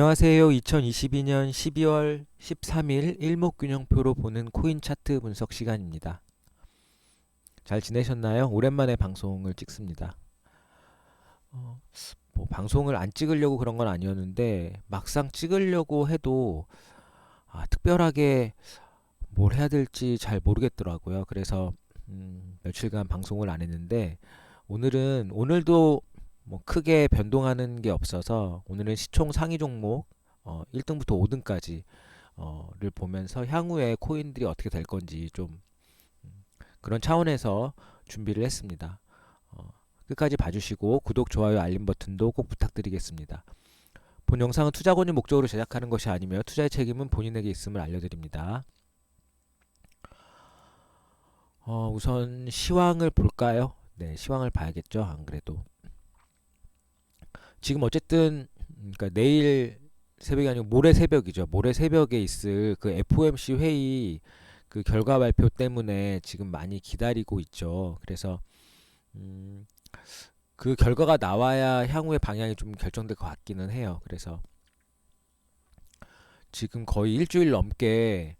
안녕하세요. 2022년 12월 13일 일목균형표로 보는 코인 차트 분석 시간입니다. 잘 지내셨나요? 오랜만에 방송을 찍습니다. 어, 방송을 안 찍으려고 그런 건 아니었는데 막상 찍으려고 해도 특별하게 뭘 해야 될지 잘 모르겠더라고요. 그래서 며칠간 방송을 안 했는데 오늘도 뭐 크게 변동하는 게 없어서 오늘은 시총 상위 종목 1등부터 5등까지 를 보면서 향후에 코인들이 어떻게 될 건지 좀 그런 차원에서 준비를 했습니다. 끝까지 봐주시고 구독, 좋아요, 알림 버튼도 꼭 부탁드리겠습니다. 본 영상은 투자 권유 목적으로 제작하는 것이 아니며 투자의 책임은 본인에게 있음을 알려드립니다. 우선 시황을 볼까요? 네, 시황을 봐야겠죠. 안 그래도 지금 어쨌든 그러니까 내일 새벽이 아니고 모레 새벽이죠. 모레 새벽에 있을 그 FOMC 회의 그 결과 발표 때문에 지금 많이 기다리고 있죠. 그래서 음, 그 결과가 나와야 향후의 방향이 좀 결정될 것 같기는 해요. 그래서 지금 거의 일주일 넘게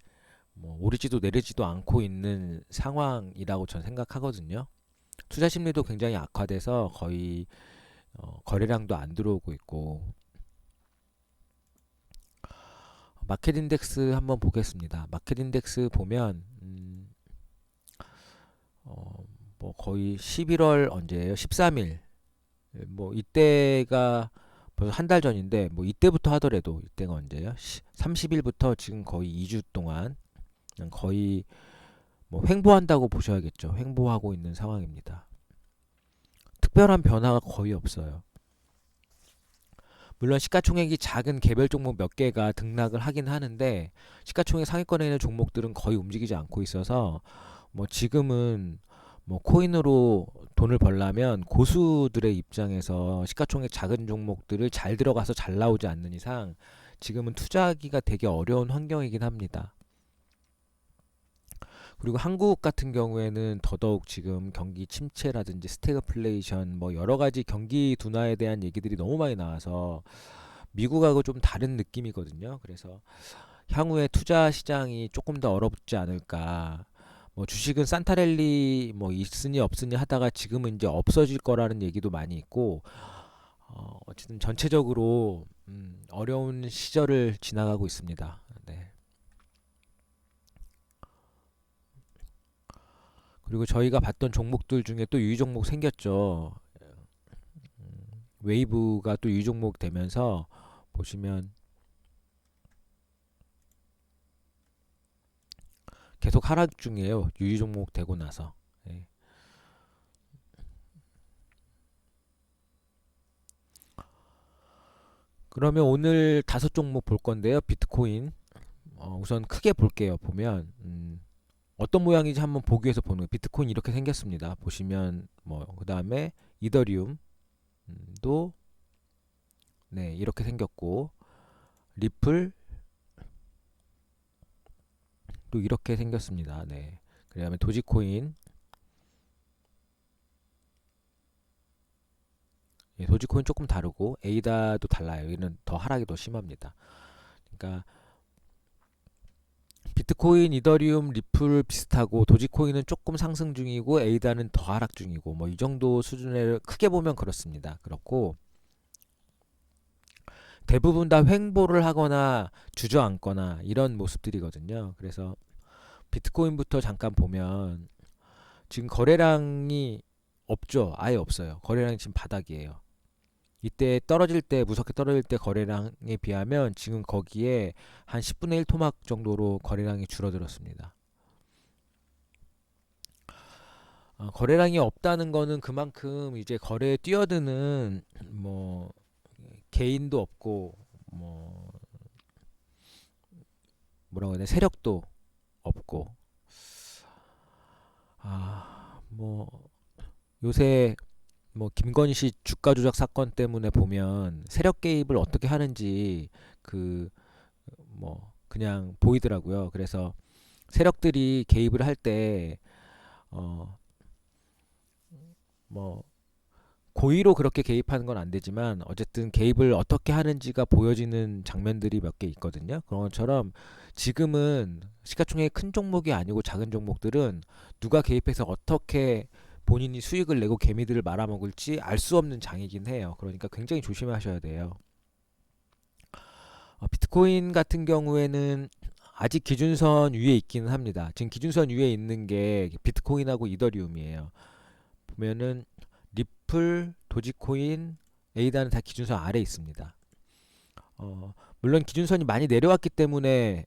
뭐 오르지도 내리지도 않고 있는 상황이라고 저는 생각하거든요. 투자 심리도 굉장히 악화돼서 거의 거래량도 안 들어오고 있고 마켓 인덱스 한번 보겠습니다. 마켓 인덱스 보면 어, 뭐 거의 11월 언제예요? 13일. 뭐 이때가 벌써 한 달 전인데 뭐 이때부터 하더라도 이때가 언제예요? 30일부터 지금 거의 2주 동안 그냥 거의 뭐 횡보한다고 보셔야겠죠. 횡보하고 있는 상황입니다. 특별한 변화가 거의 없어요. 물론 시가총액이 작은 개별 종목 몇 개가 등락을 하긴 하는데 시가총액 상위권에 있는 종목들은 거의 움직이지 않고 있어서 뭐 지금은 뭐 코인으로 돈을 벌려면 고수들의 입장에서 시가총액 작은 종목들을 잘 들어가서 잘 나오지 않는 이상 지금은 투자하기가 되게 어려운 환경이긴 합니다. 그리고 한국 같은 경우에는 더더욱 지금 경기 침체라든지 스태그플레이션 뭐 여러 가지 경기 둔화에 대한 얘기들이 너무 많이 나와서 미국하고 좀 다른 느낌이거든요. 그래서 향후에 투자 시장이 조금 더 얼어붙지 않을까. 뭐 주식은 산타랠리 뭐 있으니 없으니 하다가 지금은 이제 없어질 거라는 얘기도 많이 있고 어쨌든 전체적으로 어려운 시절을 지나가고 있습니다. 네. 그리고 저희가 봤던 종목들 중에 또 유의 종목 생겼죠. 웨이브가 또 유의 종목 되면서 보시면 계속 하락 중이에요. 유의 종목 되고 나서. 예. 그러면 오늘 다섯 종목 볼 건데요. 비트코인. 우선 크게 볼게요. 보면 어떤 모양인지 한번 보기 위해서 보는 거예요. 비트코인 이렇게 생겼습니다. 보시면 뭐 그다음에 이더리움도 네, 이렇게 생겼고 리플도 이렇게 생겼습니다. 네. 그다음에 도지코인 예, 도지코인 조금 다르고 에이다도 달라요. 여기는 더 하락이 더 심합니다. 그러니까 비트코인, 이더리움, 리플 비슷하고 도지코인은 조금 상승 중이고 에이다는 더 하락 중이고 뭐 이 정도 수준을 크게 보면 그렇습니다. 그렇고 대부분 다 횡보를 하거나 주저앉거나 이런 모습들이거든요. 그래서 비트코인부터 잠깐 보면 지금 거래량이 없죠. 아예 없어요. 거래량이 지금 바닥이에요. 이때 떨어질 때 무섭게 떨어질 때 거래량에 비하면 지금 거기에 한 10분의 1 토막 정도로 거래량이 줄어들었습니다. 거래량이 없다는 거는 그만큼 이제 거래에 뛰어드는 뭐 개인도 없고 뭐 뭐라고 해야 되나 세력도 없고 뭐 요새 뭐 김건희 씨 주가 조작 사건 때문에 보면 세력 개입을 어떻게 하는지 그 뭐 그냥 보이더라고요. 그래서 세력들이 개입을 할 때 어 뭐 고의로 그렇게 개입하는 건 안 되지만 어쨌든 개입을 어떻게 하는지가 보여지는 장면들이 몇 개 있거든요. 그런 것처럼 지금은 시가총액이 큰 종목이 아니고 작은 종목들은 누가 개입해서 어떻게 본인이 수익을 내고 개미들을 말아먹을지 알 수 없는 장이긴 해요. 그러니까 굉장히 조심하셔야 돼요. 비트코인 같은 경우에는 아직 기준선 위에 있기는 합니다. 지금 기준선 위에 있는 게 비트코인하고 이더리움이에요. 보면은 리플, 도지코인, 에이다는 다 기준선 아래 있습니다. 물론 기준선이 많이 내려왔기 때문에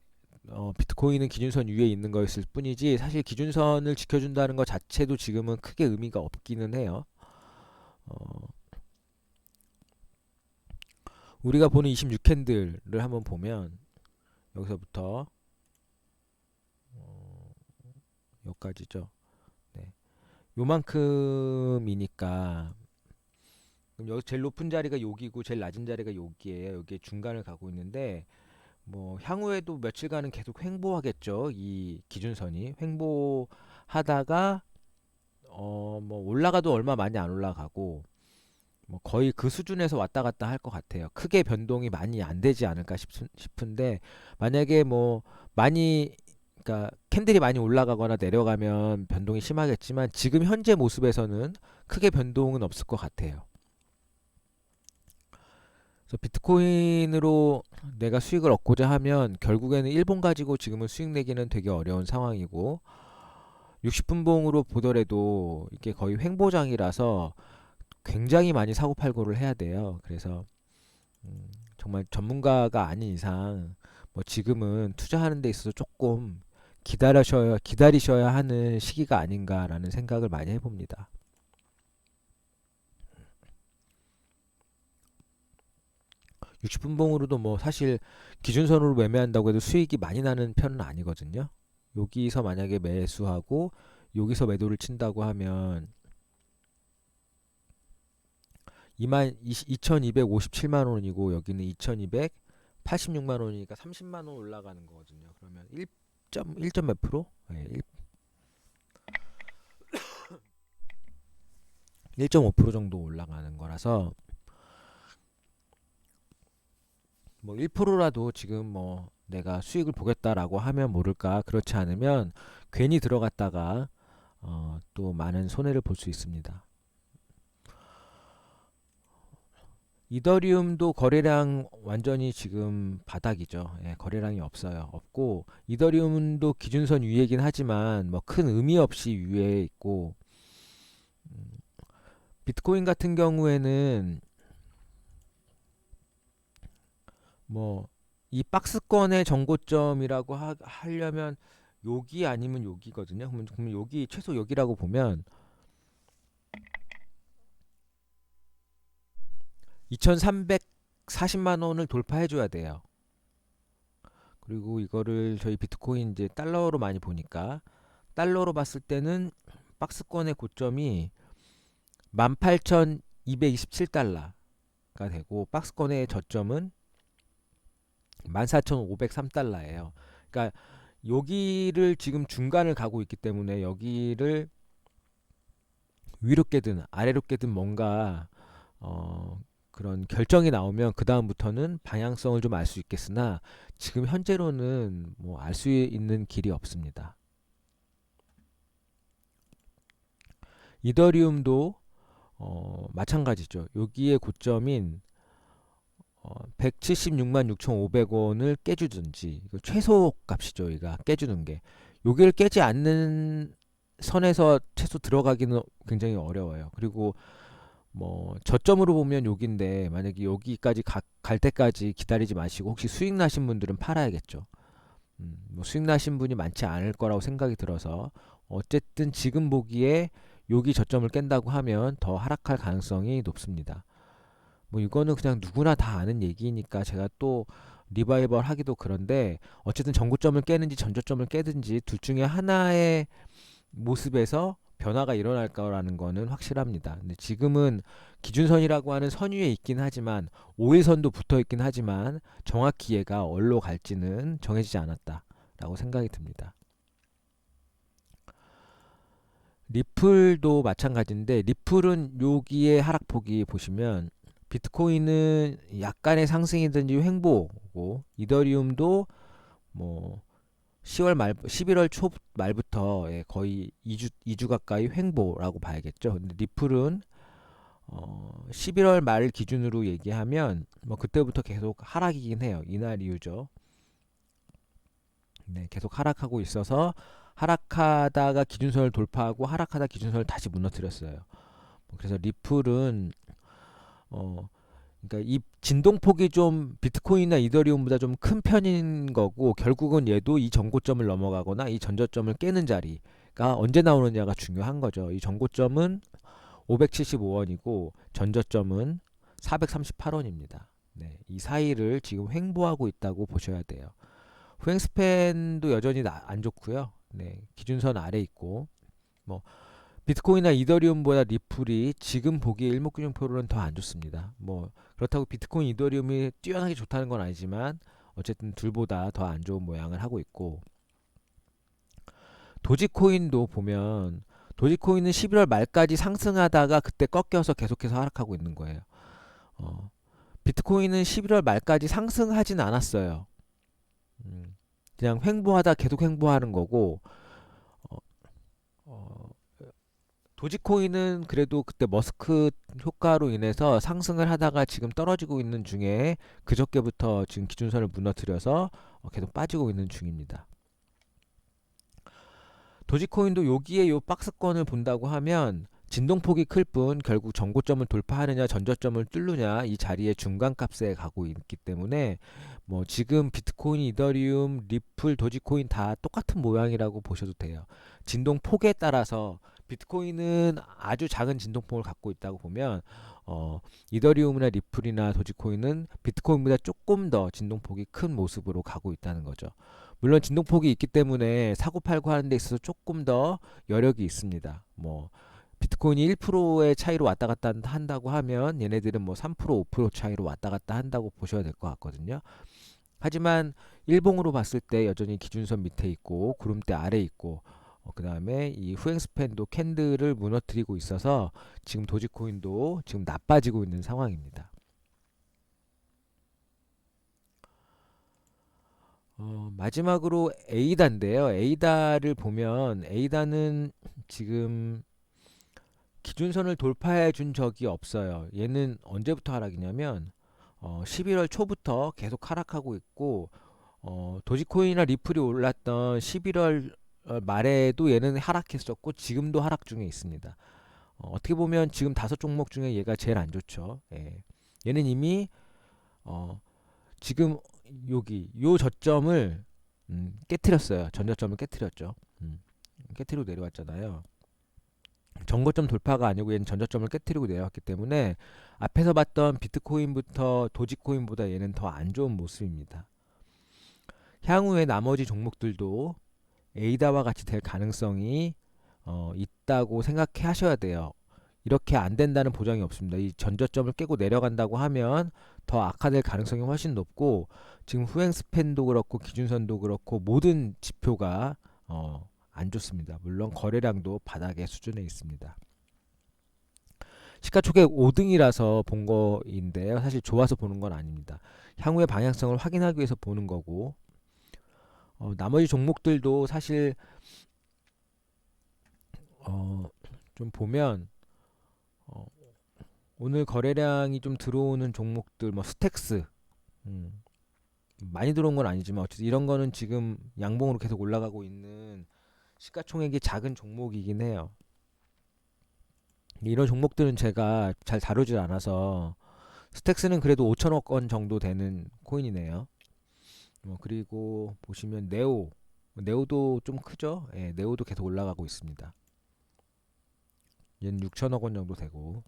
비트코인은 기준선 위에 있는 거였을 뿐이지 사실 기준선을 지켜준다는 것 자체도 지금은 크게 의미가 없기는 해요. 어, 우리가 보는 26캔들을 한번 보면 여기서부터 어, 여기까지죠. 네. 요만큼이니까 그럼 여기 제일 높은 자리가 여기고 제일 낮은 자리가 여기예요. 여기에 중간을 가고 있는데 뭐 향후에도 며칠간은 계속 횡보하겠죠. 이 기준선이 횡보하다가 뭐 올라가도 얼마 많이 안 올라가고 뭐 거의 그 수준에서 왔다 갔다 할 것 같아요. 크게 변동이 많이 안 되지 않을까 싶은데 만약에 뭐 많이 그러니까 캔들이 많이 올라가거나 내려가면 변동이 심하겠지만 지금 현재 모습에서는 크게 변동은 없을 것 같아요. 그래서 비트코인으로 내가 수익을 얻고자 하면 결국에는 일본 가지고 지금은 수익 내기는 되게 어려운 상황이고 60분봉으로 보더라도 이게 거의 횡보장이라서 굉장히 많이 사고팔고를 해야 돼요. 그래서 정말 전문가가 아닌 이상 뭐 지금은 투자하는 데 있어서 조금 기다리셔야 하는 시기가 아닌가라는 생각을 많이 해봅니다. 60분봉으로도 뭐 사실 기준선으로 매매한다고 해도 수익이 많이 나는 편은 아니거든요. 여기서 만약에 매수하고 여기서 매도를 친다고 하면 2257만 원이고 여기는 2286만 원이니까 30만 원 올라가는 거거든요. 그러면 1점 몇 프로? 네, 1.5% 정도 올라가는 거라서 뭐 1%라도 지금 뭐 내가 수익을 보겠다라고 하면 모를까 그렇지 않으면 괜히 들어갔다가 또 많은 손해를 볼 수 있습니다. 이더리움도 거래량 완전히 지금 바닥이죠. 예, 거래량이 없고 이더리움도 기준선 위에긴 하지만 뭐 큰 의미 없이 위에 있고 음, 비트코인 같은 경우에는 뭐 이 박스권의 정고점이라고 하려면 여기 아니면 여기거든요. 그러면 여기 최소 여기라고 보면 2,340만 원을 돌파해 줘야 돼요. 그리고 이거를 저희 비트코인 이제 달러로 많이 보니까 달러로 봤을 때는 박스권의 고점이 18,227달러가 되고 박스권의 저점은 14,503달러예요. 그러니까 여기를 지금 중간을 가고 있기 때문에 여기를 위로 깨든 아래로 깨든 뭔가 그런 결정이 나오면 그 다음부터는 방향성을 좀 알 수 있겠으나 지금 현재로는 뭐 알 수 있는 길이 없습니다. 이더리움도 마찬가지죠. 여기에 고점인 176만 6,500원을 깨주든지 이거 최소 값이죠. 이가 깨주는 게 여기를 깨지 않는 선에서 최소 들어가기는 굉장히 어려워요. 그리고 뭐 저점으로 보면 여기인데 만약에 여기까지 갈 때까지 기다리지 마시고 혹시 수익 나신 분들은 팔아야겠죠. 뭐 수익 나신 분이 많지 않을 거라고 생각이 들어서 어쨌든 지금 보기에 여기 저점을 깬다고 하면 더 하락할 가능성이 높습니다. 뭐 이거는 그냥 누구나 다 아는 얘기니까 제가 또 리바이벌 하기도 그런데 어쨌든 전고점을 깨는지 전저점을 깨든지 둘 중에 하나의 모습에서 변화가 일어날 거라는 거는 확실합니다. 근데 지금은 기준선이라고 하는 선 위에 있긴 하지만 5일선도 붙어 있긴 하지만 정확히 얘가 어디로 갈지는 정해지지 않았다라고 생각이 듭니다. 리플도 마찬가지인데 리플은 여기에 하락폭이 보시면 비트코인은 약간의 상승이든지 횡보고 이더리움도 뭐 10월 말 11월 초 말부터 거의 2주 가까이 횡보라고 봐야겠죠. 근데 리플은 11월 말 기준으로 얘기하면 뭐 그때부터 계속 하락이긴 해요. 이날 이후죠. 네, 계속 하락하고 있어서 하락하다가 기준선을 돌파하고 하락하다 기준선을 다시 무너뜨렸어요. 그래서 리플은 어 그러니까 이 진동폭이 좀 비트코인이나 이더리움보다 좀 큰 편인 거고 결국은 얘도 이 전고점을 넘어가거나 이 전저점을 깨는 자리가 언제 나오느냐가 중요한 거죠. 이 전고점은 575원이고 전저점은 438원입니다. 네, 이 사이를 지금 횡보하고 있다고 보셔야 돼요. 후행 스팬도 여전히 안 좋고요. 네, 기준선 아래 있고 뭐 비트코인이나 이더리움보다 리플이 지금 보기에 일목균형표로는 더 안 좋습니다. 뭐 그렇다고 비트코인, 이더리움이 뛰어나게 좋다는 건 아니지만 어쨌든 둘보다 더 안 좋은 모양을 하고 있고 도지코인도 보면 도지코인은 11월 말까지 상승하다가 그때 꺾여서 계속해서 하락하고 있는 거예요. 비트코인은 11월 말까지 상승하진 않았어요. 그냥 횡보하다 계속 횡보하는 거고 어, 어, 도지코인은 그래도 그때 머스크 효과로 인해서 상승을 하다가 지금 떨어지고 있는 중에 그저께부터 지금 기준선을 무너뜨려서 계속 빠지고 있는 중입니다. 도지코인도 여기에 요 박스권을 본다고 하면 진동폭이 클 뿐 결국 전고점을 돌파하느냐 전저점을 뚫느냐 이 자리에 중간값에 가고 있기 때문에 뭐 지금 비트코인, 이더리움, 리플, 도지코인 다 똑같은 모양이라고 보셔도 돼요. 진동폭에 따라서 비트코인은 아주 작은 진동폭을 갖고 있다고 보면 이더리움이나 리플이나 도지코인은 비트코인보다 조금 더 진동폭이 큰 모습으로 가고 있다는 거죠. 물론 진동폭이 있기 때문에 사고팔고 하는 데 있어서 조금 더 여력이 있습니다. 뭐 비트코인이 1%의 차이로 왔다 갔다 한다고 하면 얘네들은 뭐 3%, 5% 차이로 왔다 갔다 한다고 보셔야 될 것 같거든요. 하지만 일봉으로 봤을 때 여전히 기준선 밑에 있고 구름대 아래 있고 그 다음에 이 후행 스팬도 캔들을 무너뜨리고 있어서 지금 도지코인도 지금 나빠지고 있는 상황입니다. 마지막으로 에이다인데요. 에이다를 보면 에이다는 지금 기준선을 돌파해 준 적이 없어요. 얘는 언제부터 하락이냐면 11월 초부터 계속 하락하고 있고 도지코인이나 리플이 올랐던 11월 말에도 얘는 하락했었고 지금도 하락 중에 있습니다. 어떻게 보면 지금 5종목 중에 얘가 제일 안 좋죠. 예. 얘는 이미 지금 여기 요 저점을 깨트렸어요. 전저점을 깨트렸죠. 깨트리고 내려왔잖아요. 전고점 돌파가 아니고 얘는 전저점을 깨트리고 내려왔기 때문에 앞에서 봤던 비트코인부터 도지코인보다 얘는 더 안 좋은 모습입니다. 향후에 나머지 종목들도 에이다와 같이 될 가능성이 있다고 생각해 하셔야 돼요. 이렇게 안 된다는 보장이 없습니다. 이 전저점을 깨고 내려간다고 하면 더 악화될 가능성이 훨씬 높고 지금 후행 스팬도 그렇고 기준선도 그렇고 모든 지표가 안 좋습니다. 물론 거래량도 바닥의 수준에 있습니다. 시가총액 5등이라서 본 거인데요. 사실 좋아서 보는 건 아닙니다. 향후의 방향성을 확인하기 위해서 보는 거고 나머지 종목들도 사실 좀 보면 어, 오늘 거래량이 좀 들어오는 종목들 뭐 스택스 많이 들어온 건 아니지만 어쨌든 이런 거는 지금 양봉으로 계속 올라가고 있는 시가총액이 작은 종목이긴 해요. 이런 종목들은 제가 잘 다루질 않아서 스택스는 그래도 5천억 원 정도 되는 코인이네요. 그리고 보시면 네오도 좀 크죠? 예, 네오도 계속 올라가고 있습니다. 얘는 6천억 원 정도 되고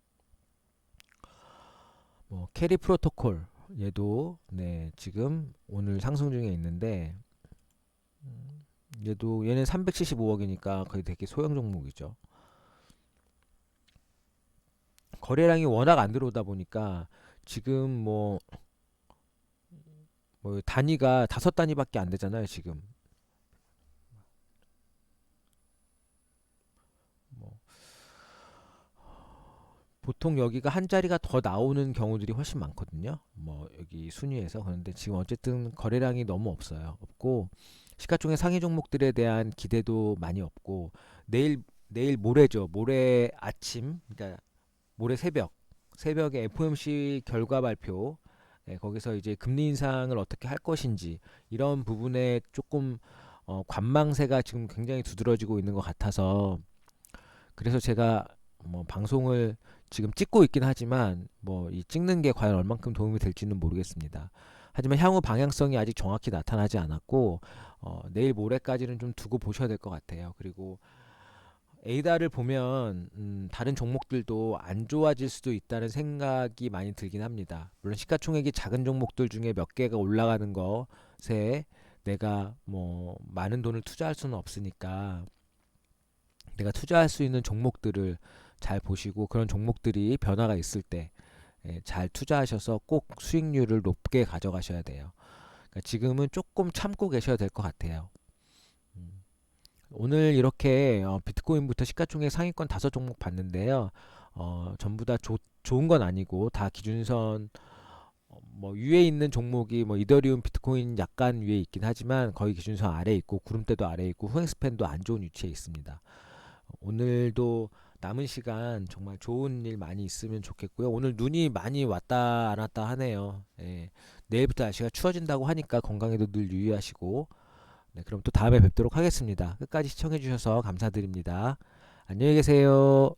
뭐 캐리 프로토콜 얘도 네, 지금 오늘 상승 중에 있는데 얘는 375억이니까 거의 되게 소형 종목이죠. 거래량이 워낙 안 들어오다 보니까 지금 뭐 단위가 5단위밖에 안 되잖아요, 지금. 보통 여기가 한 자리가 더 나오는 경우들이 훨씬 많거든요. 뭐 여기 순위에서. 그런데 지금 어쨌든 거래량이 너무 없고 시가총액 상위 종목들에 대한 기대도 많이 없고 내일 모레죠. 모레 아침, 그러니까 모레 새벽에 FOMC 결과 발표, 거기서 이제 금리 인상을 어떻게 할 것인지 이런 부분에 조금 관망세가 지금 굉장히 두드러지고 있는 것 같아서, 그래서 제가 뭐 방송을 지금 찍고 있긴 하지만 뭐 이 찍는 게 과연 얼만큼 도움이 될지는 모르겠습니다. 하지만 향후 방향성이 아직 정확히 나타나지 않았고 내일 모레까지는 좀 두고 보셔야 될 것 같아요. 그리고 에이다를 보면 다른 종목들도 안 좋아질 수도 있다는 생각이 많이 들긴 합니다. 물론 시가총액이 작은 종목들 중에 몇 개가 올라가는 것에 내가 뭐 많은 돈을 투자할 수는 없으니까 내가 투자할 수 있는 종목들을 잘 보시고 그런 종목들이 변화가 있을 때 잘 투자하셔서 꼭 수익률을 높게 가져가셔야 돼요. 그러니까 지금은 조금 참고 계셔야 될 것 같아요. 음. 오늘 이렇게 비트코인부터 시가총액 상위권 5종목 봤는데요. 전부 다 좋은 건 아니고 다 기준선 뭐 위에 있는 종목이 뭐 이더리움, 비트코인 약간 위에 있긴 하지만 거의 기준선 아래에 있고 구름대도 아래에 있고 후행스팬도 안 좋은 위치에 있습니다. 오늘도 남은 시간 정말 좋은 일 많이 있으면 좋겠고요. 오늘 눈이 많이 왔다 안 왔다 하네요. 내일부터 날씨가 추워진다고 하니까 건강에도 늘 유의하시고, 네, 그럼 또 다음에 뵙도록 하겠습니다. 끝까지 시청해 주셔서 감사드립니다. 안녕히 계세요.